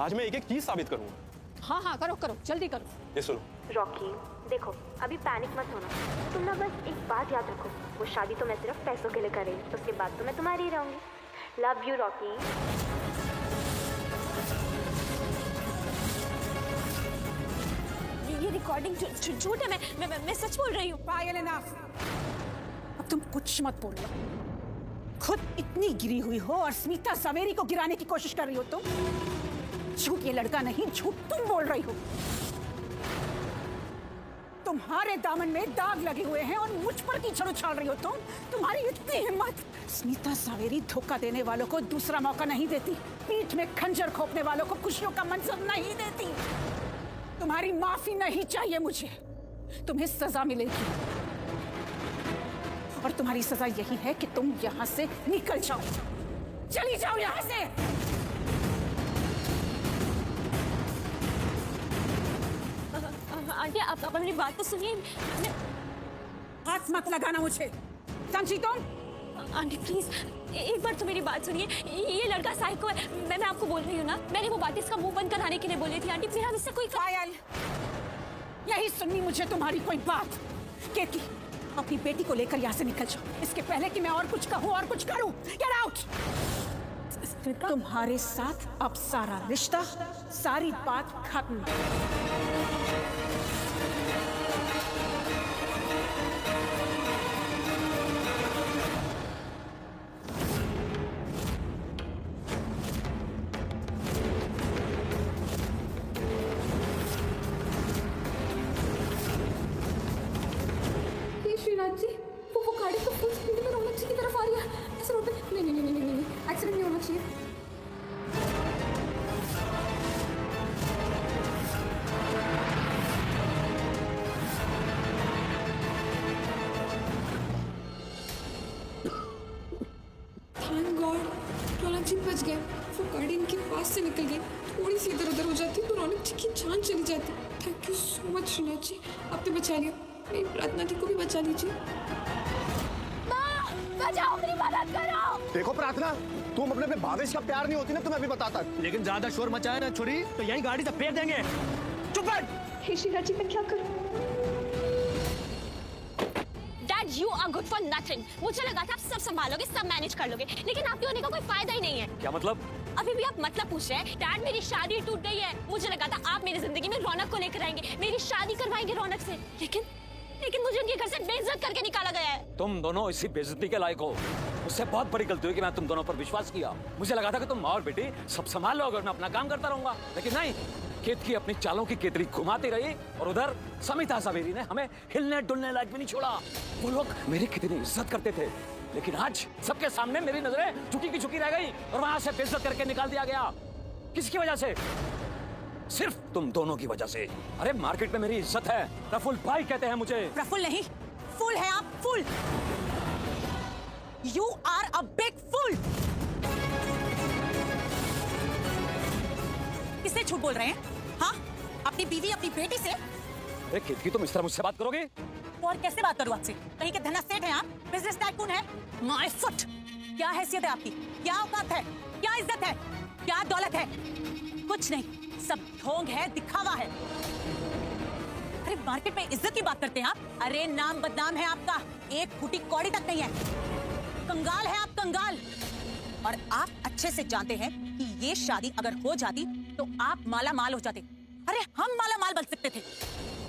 आज मैं एक एक चीज साबित करूंगा। हाँ हाँ करो करो जल्दी करो। ये सुनो रॉकी, देखो अभी पैनिक मत होना। तुम ना बस एक बात याद रखो, वो शादी तो मैं सिर्फ पैसों के लिए कर रही हूँ, उसके बाद तो मैं तुम्हारी ही रहूंगी। Love you Rocky. ये रिकॉर्डिंग झूठ है, मैं सच बोल रही हूँ। पायल इनफ, अब तुम कुछ मत बोलो। खुद इतनी गिरी हुई हो और स्मिता सवेरी को गिराने की कोशिश कर रही हो तुम। झूठ ये लड़का नहीं, झूठ तुम बोल रही हो। तुम्हारे दामन में दाग लगे हुए हैं और मुझ पर कीचड़ उछाल रही हो तुम। तुम्हारी इतनी हिम्मत। स्मिता सवेरी धोखा देने वालों को दूसरा मौका नहीं देती, पीठ में खंजर खोपने वालों को खुशियों का मंजर नहीं देती। तुम्हारी माफी नहीं चाहिए मुझे, तुम्हें सजा मिलेगी और तुम्हारी सजा यही है कि तुम यहां से निकल जाओ, चली जाओ यहां से। आंटी आप अपनी बात तो सुनिए। हाथ मत लगाना मुझे, समझी तुम? आंटी प्लीज एक बार तो मेरी बात सुनिए। ये लड़का साइको है, मैं आपको बोल रही हूँ ना। मैंने वो बात इसका मुंह बंद कराने के लिए बोली थी। आंटी फिर हम इससे कोई पायल, यही सुननी मुझे तुम्हारी कोई बात। केतली, अपनी बेटी को लेकर यहाँ से निकल जाओ, इसके पहले कि मैं और कुछ कहूँ और कुछ करूँ। Get out. तुम्हारे साथ अब सारा रिश्ता, सारी बात खत्म। जी वो गाड़ी तो फुल स्पीड में रौनक जी की तरफ आ रही है। ऐसे रोड पे नहीं, एक्सीडेंट नहीं होना चाहिए। थैंक गॉड रौनक जी बच गए। वो गाड़ी इनके पास से निकल गई, थोड़ी सी इधर उधर हो जाती तो रौनक जी की जान चली जाती। थैंक यू सो मच रौनक जी, आपने बचा लिया। मेरी प्रार्थना जी को भी बचा लीजिए। बचाओ, मेरी मदद करो। देखो प्रार्थना, तुम अपने भावेश का प्यार नहीं होती ना, तुम्हें अभी बताता। लेकिन ज्यादा शोर मचाया ना छोरी तो यही गाड़ी से फेंक देंगे। चुप बैठ। हे शीला जी, मैं क्या करूं? Dad you are good for nothing. मुझे लगा था आप सब संभालोगे, सब मैनेज कर लोगे, लेकिन आपके होने का कोई फायदा ही नहीं है। क्या मतलब? अभी भी आप मतलब पूछ रहे हैं? डैड मेरी शादी टूट गई है। मुझे लगा था आप मेरी जिंदगी में रौनक को लेकर आएंगे, मेरी शादी करवाएंगे रौनक से, लेकिन मुझे उनके घर से बेइज्जत करके निकाला गया है। तुम दोनों इसी बेइज्जती के लायक हो। मुझसे बहुत बड़ी गलती हुई कि मैं तुम दोनों पर विश्वास किया। मुझे लगा था कि तुम माँ और बेटी सब संभाल लोगे और मैं अपना काम करता रहूंगा, लेकिन नहीं। केतकी अपनी चालों की केतली घुमाती रही और उधर समिता सवेरी ने हमें हिलने डुलने लायक भी नहीं छोड़ा। वो लोग मेरी कितनी इज्जत करते थे, लेकिन आज सबके सामने मेरी नजरें झुकी की झुकी रह गई और वहां से बेइज्जत करके निकाल दिया गया। किसकी वजह से? सिर्फ तुम दोनों की वजह से। अरे मार्केट में मेरी इज्जत है, प्रफुल्ल भाई कहते हैं मुझे। प्रफुल्ल नहीं, फूल है आप, फूल। यू आर अ बिग फूल। किससे झूठ बोल रहे हैं? हाँ, अपनी बीवी अपनी बेटी से? अरे केतकी, तुम इस तरह मुझसे बात करोगे? और कैसे बात करूं आपसे? कहीं के धना सेठ हैं आप? बिजनेस टाइकून है? My foot. क्या हैसियत है आपकी? क्या औकात है? क्या इज्जत है? क्या दौलत है? कुछ नहीं, सब ढोंग है, दिखावा है। अरे मार्केट में इज्जत की बात करते हैं आप? अरे नाम बदनाम है आपका, एक फूटी कौड़ी तक नहीं है। कंगाल है आप, कंगाल। और आप अच्छे से जानते हैं कि ये शादी अगर हो जाती तो आप माला माल हो जाते। अरे हम माला माल बन सकते थे,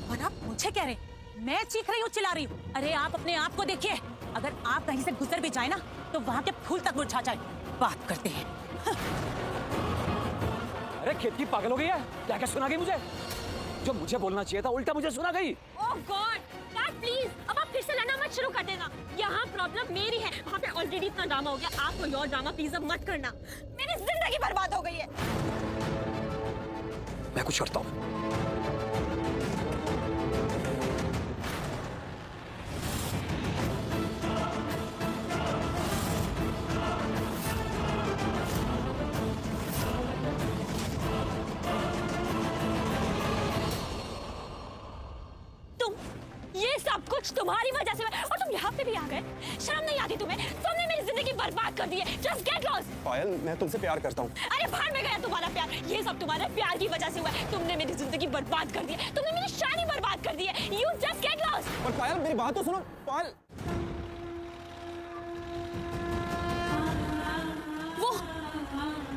और आप मुझे कह रहे हैं मैं चीख रही हूँ, चिल्ला रही हूँ। अरे आप अपने आप को देखिए, अगर आप कहीं से गुजर भी जाए ना तो वहां के फूल तक मुरझा जाए। बात करते हैं। अरे केतकी पागल हो गई है क्या? क्या सुना गई मुझे? जो मुझे बोलना चाहिए था उल्टा मुझे सुना गई। ओह गॉड, डैड प्लीज अब आप फिर से लड़ना मत शुरू कर देना। यहाँ प्रॉब्लम मेरी है, वहाँ पे ऑलरेडी इतना ड्रामा हो गया। आप कोई और ड्रामा प्लीज अब मत करना। मेरी जिंदगी बर्बाद हो गई है। मैं कुछ करता हूँ। ये सब कुछ तुम्हारी वजह से, और तुम यहाँ पे भी आ गए। शर्म नहीं आती तुम्हें? तुमने मेरी मेरी जिंदगी बर्बाद कर दी है। Just get lost. पायल, मैं तुमसे प्यार करता हूँ। अरे भाड़ में गया तुम्हारा प्यार। ये सब तुम्हारे प्यार की वजह से हुआ है। तुमने मेरी जिंदगी बर्बाद कर दी है, तुमने मेरी शादी बर्बाद कर दी है। You just get lost. और पायल, मेरी बात तो सुनो। पायल,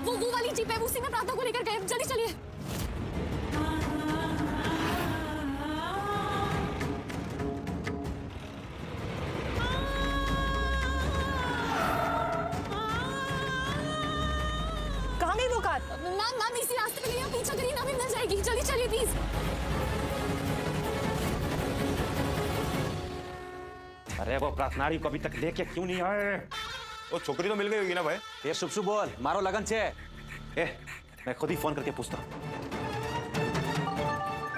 वो वाली जीप है, उसी में प्रार्थना को लेकर गए। जल्दी चलिए। कहाँ गई वो कार? मैम इसी रास्ते पे गई, पीछे करिए ना, भी मिल जाएगी। जल्दी चलिए प्लीज। अरे वो प्रार्थनारी को अभी तक लेके क्यों नहीं आए? वो छोकरी तो मिल गई होगी ना भाई? ये शुभ शुभ बोल, मारो लगन से। मैं खुद ही फोन करके पूछता हूँ।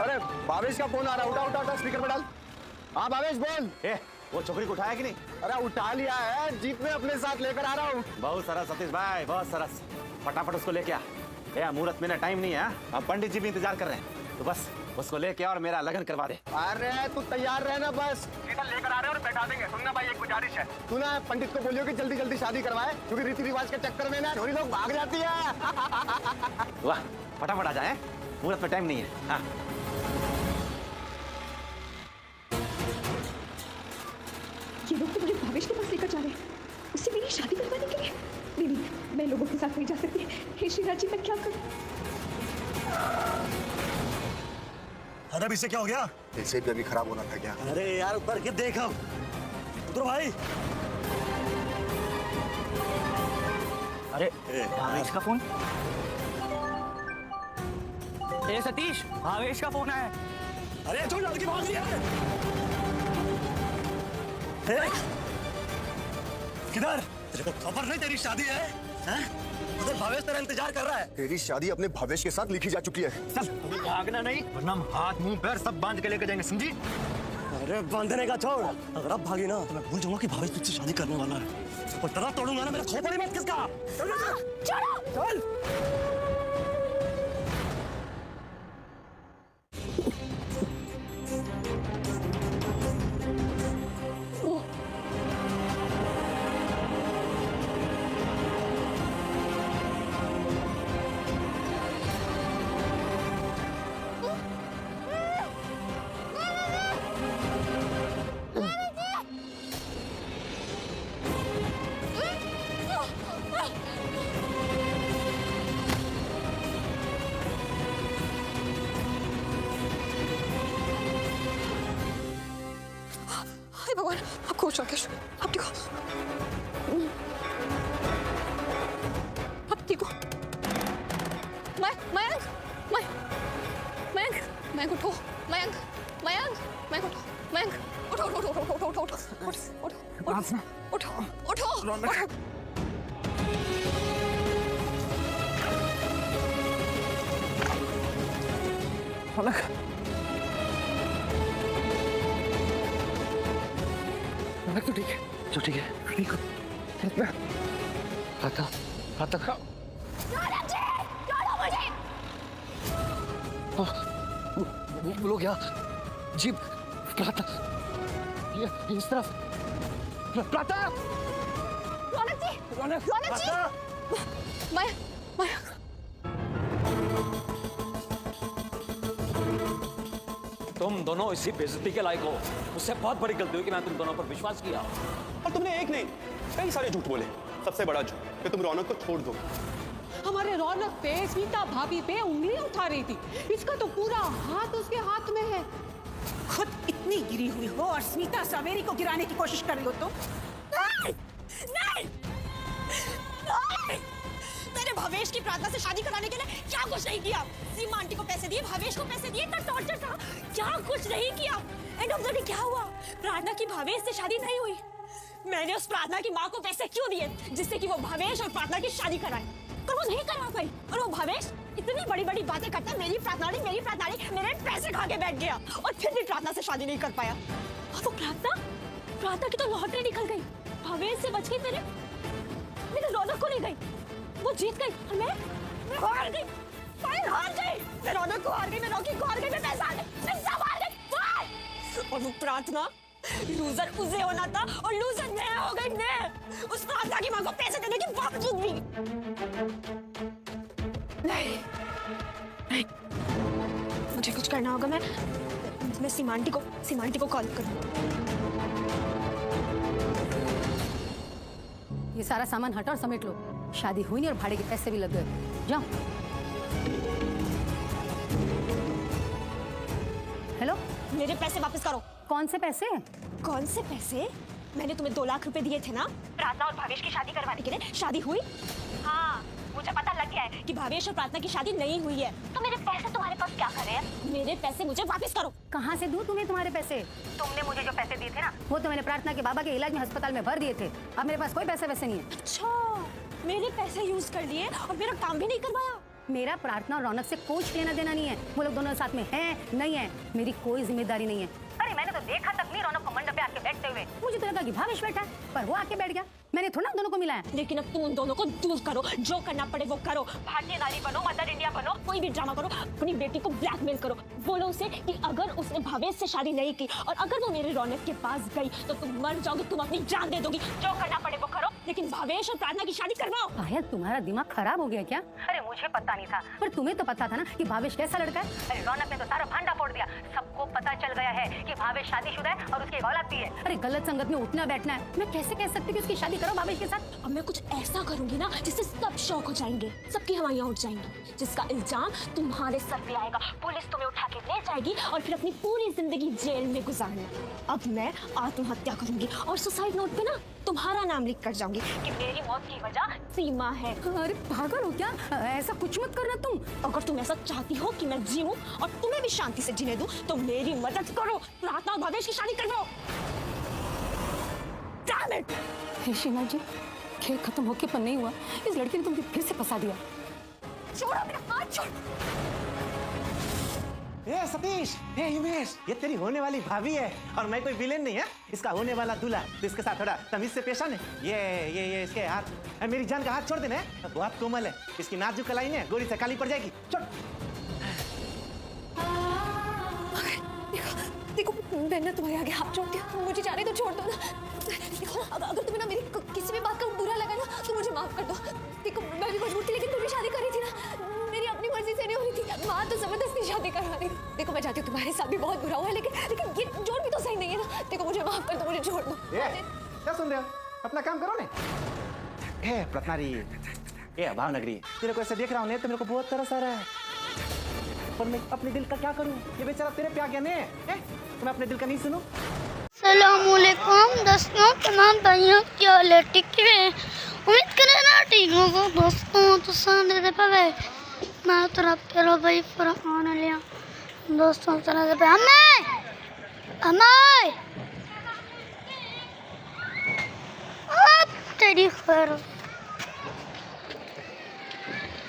अरे भावेश का फोन आ रहा है, उठा उठा उठा, स्पीकर पे डाल। हाँ भावेश बोल। वो छोकरी को उठाया कि नहीं? अरे उठा लिया है, जीप में अपने साथ लेकर आ रहा हूँ। बहुत सरस सतीश भाई, बहुत सरस। फटाफट उसको लेके आ। मुहूर्त में ना टाइम नहीं है। अब पंडित जी भी इंतजार कर रहे हैं, तो बस उसको लेके आ और मेरा लगन करवा दे। अरे तू तैयार रहना, बस सीधा लेकर आ रहे और बैठा देंगे। सुनना भाई, एक गुजारिश है। तू ना पंडित को बोलियो कि जल्दी जल्दी शादी करवाए, क्योंकि रीति रिवाज के चक्कर में ना थोड़ी लोग भाग जाती है। वाह, फटाफट आ जाए, मुहूर्त में टाइम नहीं है। हाँ। ये लोग तो मुझे भावेश के पास लेकर जा रहे हैं, उससे मेरी शादी करवाने के लिए। नहीं, मैं लोगों के साथ नहीं जा सकती। हे श्रीनाथ जी, मैं क्या करूं? अरे इससे क्या हो गया? इसे भी अभी खराब होना था क्या? अरे यार ऊपर के देखो, उधर भाई। अरे भावेश का फोन। ए सतीश, भावेश का फोन है। अरे जो लड़की भाग रही है। किधर? तेरे को खबर नहीं तेरी शादी है? उधर भावेश तेरा इंतजार कर रहा है। तेरी शादी अपने भावेश के साथ लिखी जा चुकी है। चल, तुम्हें भागना नहीं, वरना हम हाथ मुंह पैर सब बांध के लेके जाएंगे, समझी? अरे बांधने का छोड़, अगर अब भागी ना तो मैं भूल जाऊंगा कि भावेश तुझसे शादी करने वाला है। और तरह तोड़ूंगा ना, मेरा खोपड़ी मत किसका। चल। भगवान, आपको हो गया। आप ठीक हो? आप ठीक हो? मयंक, मयंक उठो। मयंक उठो। मयंक उठो। तो ठीक है, तो ठीक है, ठीक हो। हाथ तक। बोलो क्या? जीप ये इस तरफ। प्रार्थना। रौनक जी। मयंक। तुम दोनों इसी बेइज्जती के लायक हो। मुझसे बहुत बड़ी गलती हुई कि मैं तुम दोनों पर विश्वास किया। और तुमने एक नहीं, कई सारे झूठ बोले। सबसे बड़ा झूठ कि तुम रौनक को छोड़ दो। हमारे रौनक पे, स्मिता भाभी पे उंगली उठा रही थी। इसका तो पूरा हाथ उसके हाथ में है। खुद इतनी गिरी हुई हो और स्मिता सवेरी को गिराने की कोशिश कर रही हो तो? नहीं। मैंने भावेश की प्रार्थना से शादी कराने के लिए क्या कुछ नहीं किया। सीमा आंटी को पैसे दिए, भावेश को पैसे दिए, इतना टॉर्चर था, क्या कुछ नहीं किया। एंड ऑफ द डे क्या हुआ? प्रार्थना की भावेश से शादी नहीं हुई। मैंने उस प्रार्थना की माँ को पैसे क्यों दिए जिससे कि वो भावेश और प्रार्थना की शादी कराए, पर वो नहीं करवा पाई। और वो भावेश इतनी बड़ी बड़ी बातें करता है, मेरी प्रार्थना मेरे पैसे खा के बैठ गया और फिर भी प्रार्थना से शादी नहीं कर पाया। और वो प्रार्थना की तो लॉटरी निकल गई, भावेश से बच गई, मेरे रौनक को नहीं गई। वो जीत गई और मैं हार गई। मैं रौनक को हार गई, मैं रॉकी को हार गई, मैं पैसा हार गई, मैं सब हार गई। और वो प्रार्थना लूजर उसे होना था और लूजर मैं हो गई मैं। उस प्रार्थना की माँ को पैसे देने के बावजूद भी। नहीं, मुझे कुछ करना होगा। मैं सीमांटी को कॉल करूँ। ये सारा सामान हटा और समेट लो। शादी हुई नहीं और भाड़े के पैसे भी लग गए। जाओ। हेलो, मेरे पैसे वापस करो। कौन से पैसे? कौन से पैसे? मैंने तुम्हें 2 लाख रुपए दिए थे ना प्रार्थना और भावेश की शादी करवाने के लिए। शादी हुई? हाँ, मुझे पता लग गया है कि भावेश और प्रार्थना की शादी नहीं हुई है। तो मेरे पैसे तुम्हारे पास क्या कर रहे हैं? मेरे पैसे मुझे वापस करो। कहाँ से दूं तुम्हें तुम्हारे पैसे? तुमने मुझे जो पैसे दिए थे ना, वो तो मैंने प्रार्थना के बाबा के इलाज में अस्पताल में भर दिए थे। अब मेरे पास कोई पैसे वैसे नहीं है। अच्छा, मेरे पैसे यूज कर लिए और मेरा काम भी नहीं करवाया। मेरा प्रार्थना और रौनक से कुछ लेना देना नहीं है। वो लोग दोनों साथ में हैं नहीं है, मेरी कोई जिम्मेदारी नहीं है। अरे मैंने तो देखा तक नहीं रौनक को मंडप पे आके बैठते हुए। मुझे तो लगा कि भावेश बैठा है, पर वो आके बैठ गया। मैंने थोड़ा दोनों को मिलाया। लेकिन अब तुम उन दोनों को दूर करो, जो करना पड़े वो करो। भारतीय नारी बनो, मदर इंडिया बनो, कोई भी ड्रामा करो, अपनी बेटी को ब्लैकमेल करो। बोलो उसे कि अगर उसने भावेश से शादी नहीं की और अगर वो मेरे रौनक के पास गई तो तुम मर जाओगे, तुम अपनी जान दे दोगी। जो करना पड़े वो करो, लेकिन भावेश और प्रार्थना की शादी करवाओ। पायल, तुम्हारा दिमाग खराब हो गया क्या? अरे मुझे पता नहीं था। पर तुम्हें तो पता था ना कि भावेश कैसा लड़का है। अरे रौनक ने तो सारा भांडा फोड़ दिया। सबको पता चल गया है कि भावेश शादीशुदा है और उसकी एक औलाद भी है। अरे गलत संगत में उठना बैठना है। मैं कैसे कह सकती कि उसकी शादी करो भावेश के साथ? अब मैं कुछ ऐसा करूंगी ना जिससे सब शौक हो जाएंगे, सबकी हवाइयां उठ जाएंगी, जिसका इल्जाम तुम्हारे सर पे आएगा। पुलिस तुम्हें उठा के ले जाएगी और फिर अपनी पूरी जिंदगी जेल में गुजारना। अब मैं आत्महत्या करूंगी और सुसाइड नोट पे ना तुम्हारा नाम लिख कर जाऊंगी कि मेरी मौत की वजह सीमा है। अरे पागल हो क्या? ऐसा कुछ मत करना तुम। अगर तुम ऐसा चाहती हो कि मैं जीऊं और तुम्हें भी शांति से जीने दूं, तो मेरी मदद करो, प्रार्थना और भावेश की शादी करवाओ। Damn it! हे शीमा जी, खेल खत्म होके पर नहीं हुआ। इस लड़की ने तुमको फिर से फंसा दिया। छोड़ो मेरा हाथ, छोड़। ए सतीश, ए हिमेश, ये तेरी होने वाली भाभी है और मैं कोई विलेन नहीं है, इसका होने वाला दूल्हा। तो इसके साथ थोड़ा तमीज से पेश आने। ये इसके हाथ, मेरी जान का हाथ छोड़ देना है। बहुत कोमल है, इसकी नाजुक कलाई है, गोली से काली पड़ जाएगी। छोड़। देखो मैंने तुम्हारे आगे हाथ जोड़ दिया, मुझे जाने तो छोड़ दो ना। देखो ना, अगर तुम्हें ना मेरी किसी भी बात का बुरा लगा ना तो मुझे माफ कर दो। देखो मैं भी मजबूर थी, लेकिन तुमने शादी करी थी ना, मेरी अपनी मर्जी से नहीं हो रही थी। माँ तो जबरदस्ती शादी करवा रही थी। देखो मैं चाहती हूँ तुम्हारे साथ भी बहुत बुरा हुआ है, लेकिन ये जोड़ भी तो सही नहीं है ना। देखो मुझे माफ कर दो, मुझे छोड़ दो। क्या सुन रहे हो? अपना काम करो ने। ए प्रतनारी, ए भावनगरी, तेरे को ऐसे देख रहा हूँ ने तो मेरे को बहुत तरस आ रहा है, पर मैं अपने दिल का क्या करूं? ये बेचारा तेरे पे आ गया ने। तो मैं अपने दिल का नहीं सुनूं? सलामुअलैकुम दोस्तों, तमाम भाइयों क्या हाल है? ठीक है, उम्मीद करें ना ठीक होगा दोस्तों। तो सामने दे पावे मैं तेरा प्यारा भाई फरहान लिया दोस्तों। सामने दे पे हमें अब तेरी खैर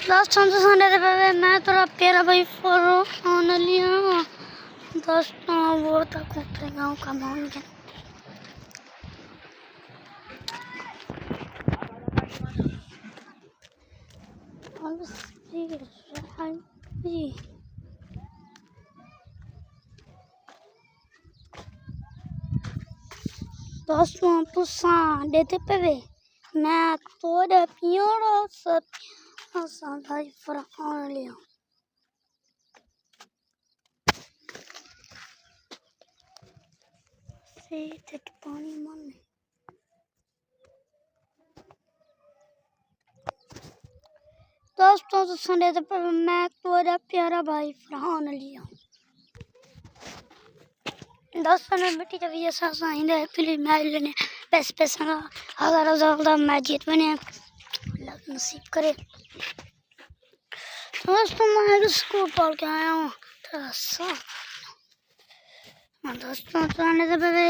दोस्तों। तो सामने दे पावे मैं तेरा प्यारा भाई फरहान लिया दोस्तों। वो तक उतरे गाँव का माहौल है। दोस्तों तो साढ़े पे मैं थोड़ा प्यारा सब भाई फरहान लिया पानी मन दोस्तों। तो संडे पे मैं थोड़ा प्यारा भाई फरहान लिया दोस्तों ने मिट्टी जब ये सासा इंदे फिल्म में लेने पैसे ना अगर ज़्यादा मैं जीत बने लग नसीब करे। दोस्तों मैं स्कूल पढ़ के आया हूँ दोस्तों। तो आने दे बेबे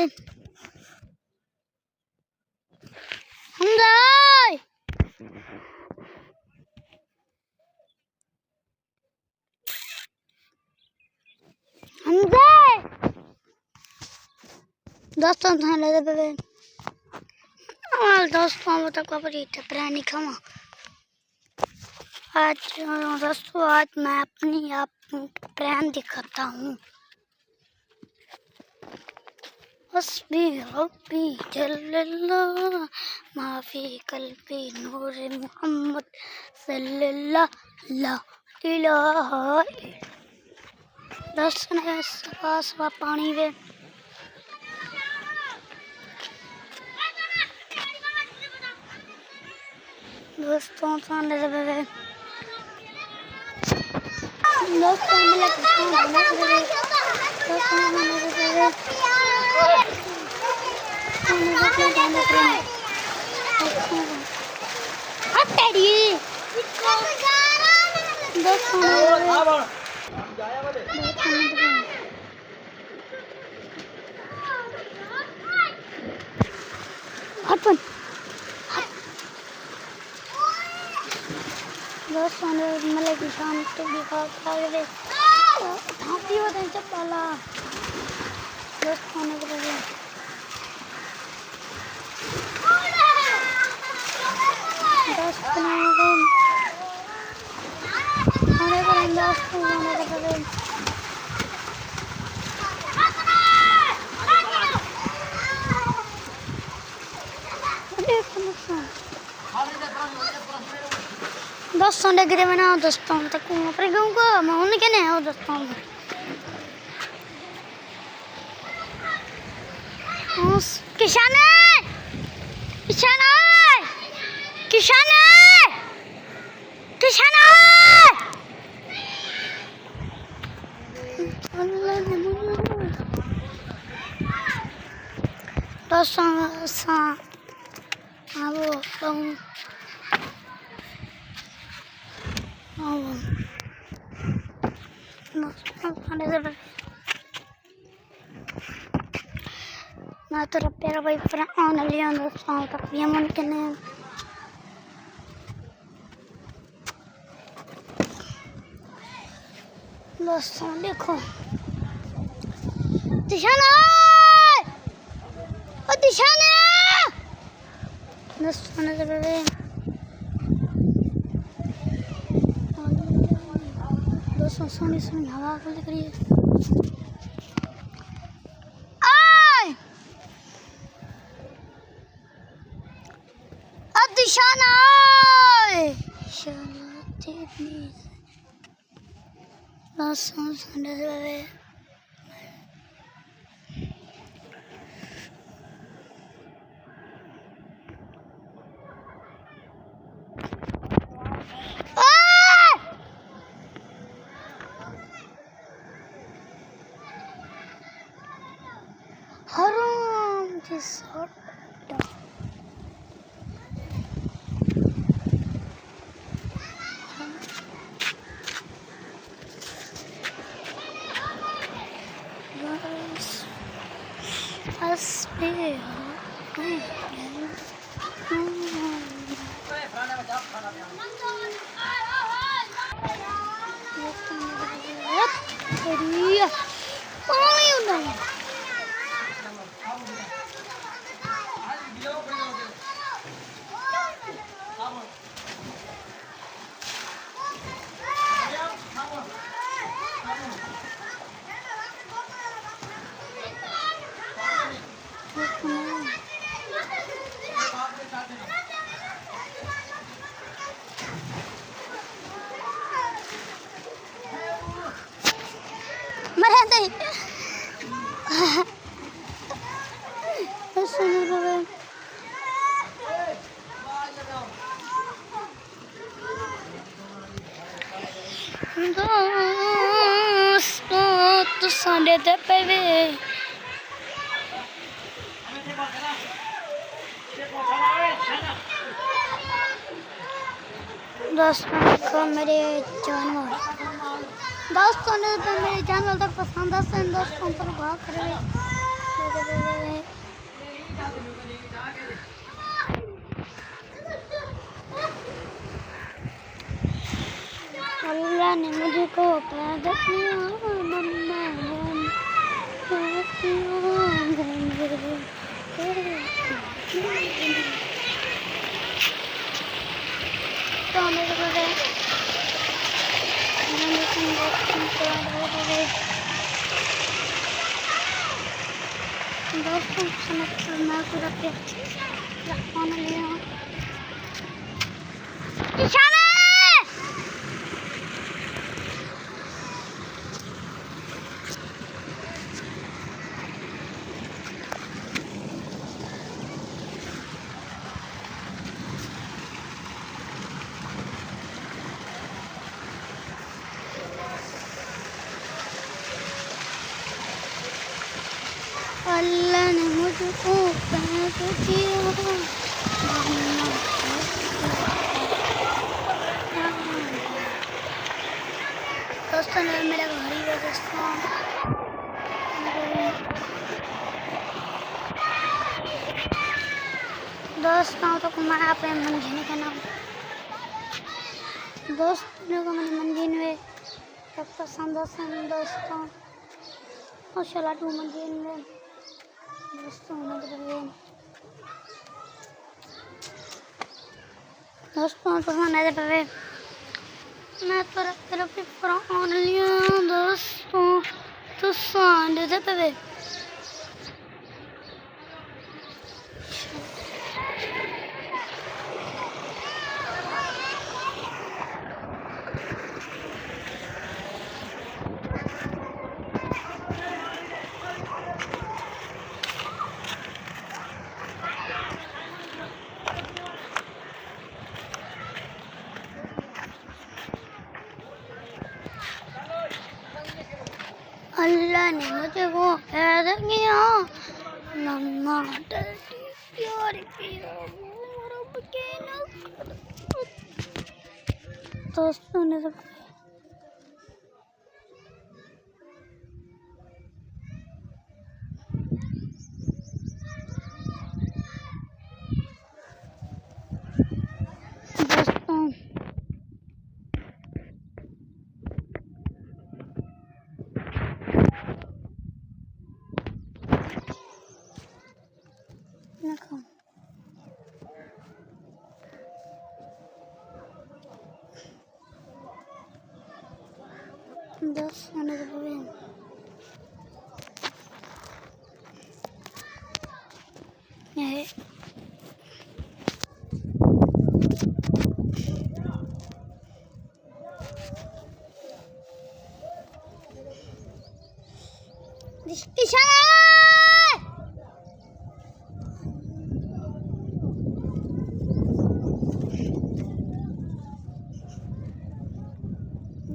दोस्तों थाने दे बेबे दोस्तों वो तक बड़ी टपरानी खामा आज दोस्तों। आज मैं अपनी आप प्लान दिखाता हूँ हस्बी रब्बी जल्लल्लाह माफी कल्बी नूर मोहम्मद सल्लल्लाहु ला इलाहा दर्शन है सवा पानी वे दोस्तों सामने से वे दोस्तों मिले दोस्तों मिले किसान तो दिखा गए हाथी होते हैं चप्पाला दोस्तों ने बोले दोस्तों ने हमारे को दोस्तों ने बोले दोस्तों ने गिरे बना दोस्तों तक ऊपर गऊंगा मैं उन्हें कहने आओ दोस्तों किसान किसान किसान किसान दोस्तों मैं तो प्यारा भाई आने लिया दोस्तों तक भी मुमकिन है दोस्तों देखो दिशान दिशान दोस्तों ने दोस्तों सोनी सोनी हवा को लग रही है दिशाना दोस्तों सोने से हराम की सट्टा तो संडे ते पेवे दोस्तों को मेरे जानवर दोस्तों ने तो मेरे जानवर तक पसंद है दोस्तों पर भाग रहे अल्लाह ने मुझको पैदा किया दोस्तों मैं पूरा पे फोन लिया इशारा अल्लाह ने मुझको पैदा किया दोस्तों ने मेरा घर ही है दोस्तों तो मैं अपने मंजिल का नाम दोस्तों को मैंने मंजिल में तब पसंद दोस्तों और चला टू मंजिल में दोस्तों पसंद है पे मैं तरफ फरान लिया दोस्तों तो सांड दे पे अल्लाह ने मुझे वो पैदा किया नन्ना डर्टी प्यारी दोस्तों ने सब दोस्तों ने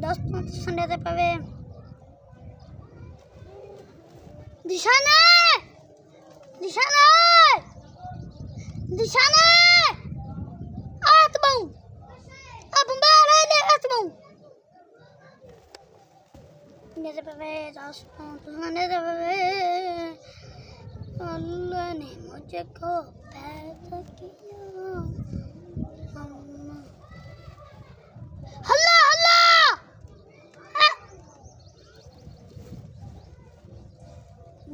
दोस्तों संडे से पवे दिशाने दिशाने दिशाने आत्माऊ अब बारे ने आत्माऊ ने से पवे दोस्तों संडे से पवे अल्लाह ने मुझे को पैदा किया हल्ला हल्ला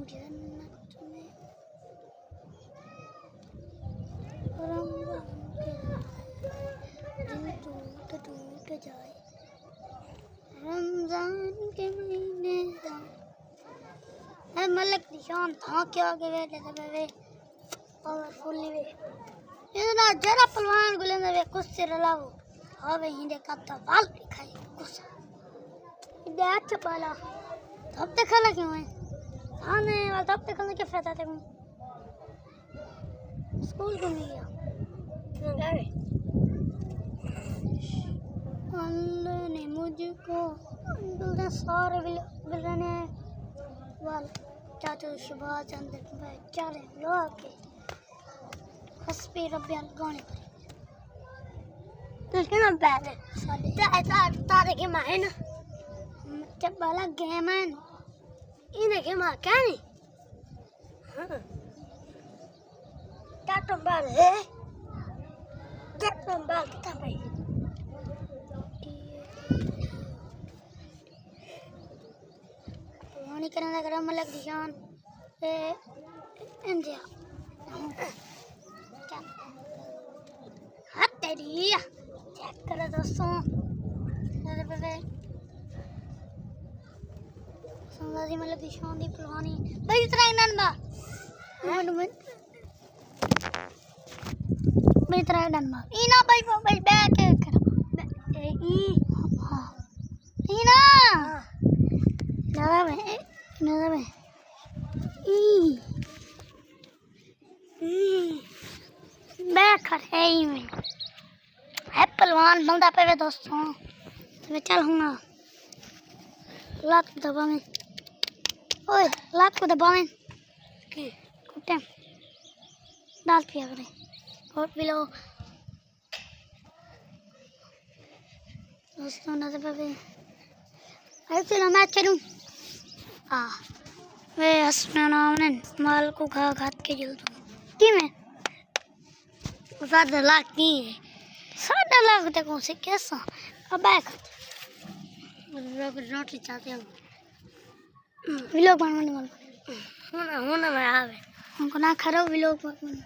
जन्नत में टूट जाए रमजान के महीने मलक निशान था क्या के वे वे पावरफुली वे इतना जरा पहलवान गुलेंदे वे कुछ से रलावो हवे हिंदे काता वाल दिखाई कुछ इधर अच्छा पाला तब तक खला क्यों है हाँ नहीं वाल तब तक खला क्या फायदा थे स्कूल को नहीं गया अल्लाह ने मुझको बिल्डे सारे बिल्डे वाल चाचू शुभा चंद्र बेचारे लोग के हस्बी रब्बियान गाने पर तो क्या पहले तारे के माँ है ना जब वाला गेम है ना इन्हें के माँ क्या नहीं हाँ क्या तुम बाल है क्या तुम बाल कितना भाई नहीं करना लगा मलक निशान पे इंडिया हाथ तेरी चेक करो दोस्तों संदाजी मलक निशान दी पुरानी भाई इतना इन्हां बा Mitra dan mak. Ina baik baik kero. Ina. Nada me. बैठ है ही में है पहलवान बंदा पे दोस्तों तो मैं चल हूँगा लात को दबा में ओए लात को दबा में कुत्ते दाल पिया करे और पी लो दोस्तों ना दबा पे ऐसे ना मैं चलूँ वे हंसना नाम ने माल को घात के जल दूँ कि मैं 7 लाख नहीं है 7 लाख तक उसे कैसा अब बैक रोटी चाहते हैं विलोक बनवाने वाला होना मैं आवे हमको ना खरो विलोक बनवाने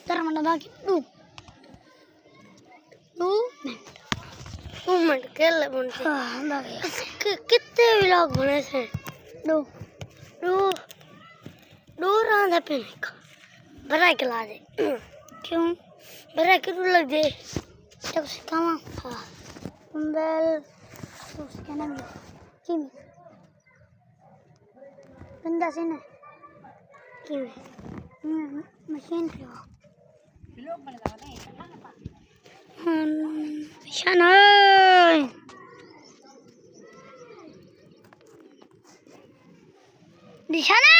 तेरा मन बाकी 2 मिनट केले बनते कितने विलोक बने थे 2 रांधा पे बना के ला दे क्यों बड़ा क्यों लग जाए जब सिखावा हाँ बेल उसके नाम किमी बंदा से ना किमी मशीन पे हो लोग बन रहा है शाना दिशाने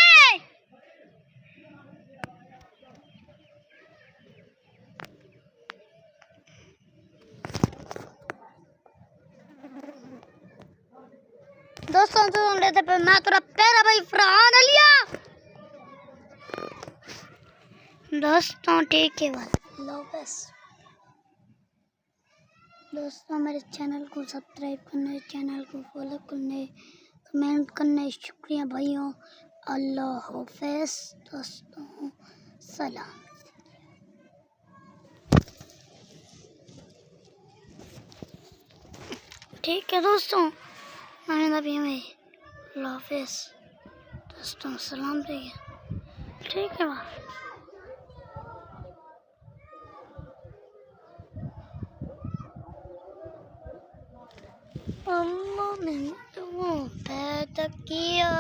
दोस्तों तो लेते पे मैं तेरा प्यारा भाई फरहान अलिया दोस्तों ठीक है बात लोपेस दोस्तों मेरे चैनल को सब्सक्राइब करने चैनल को फॉलो करने कमेंट करने शुक्रिया भाइयों अल्लाह हाफिज़ दोस्तों सलाम ठीक है दोस्तों मैंने अभी हमें अल्लाह हाफिज़ दोस्तों सलाम भैया ठीक है वाह अल्लाह ने तो पैदा किया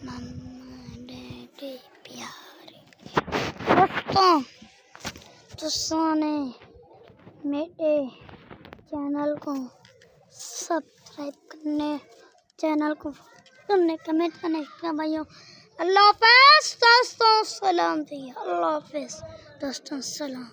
मम्मा डैडी प्यारे दोस्तों ने मेरे चैनल को सब्सक्राइब करने चैनल को करने कमेंट करने भाइयों अल्लाह हाफिज़ दोस्तों सलाम भैया अल्लाह हाफिज़ दोस्तों सलाम।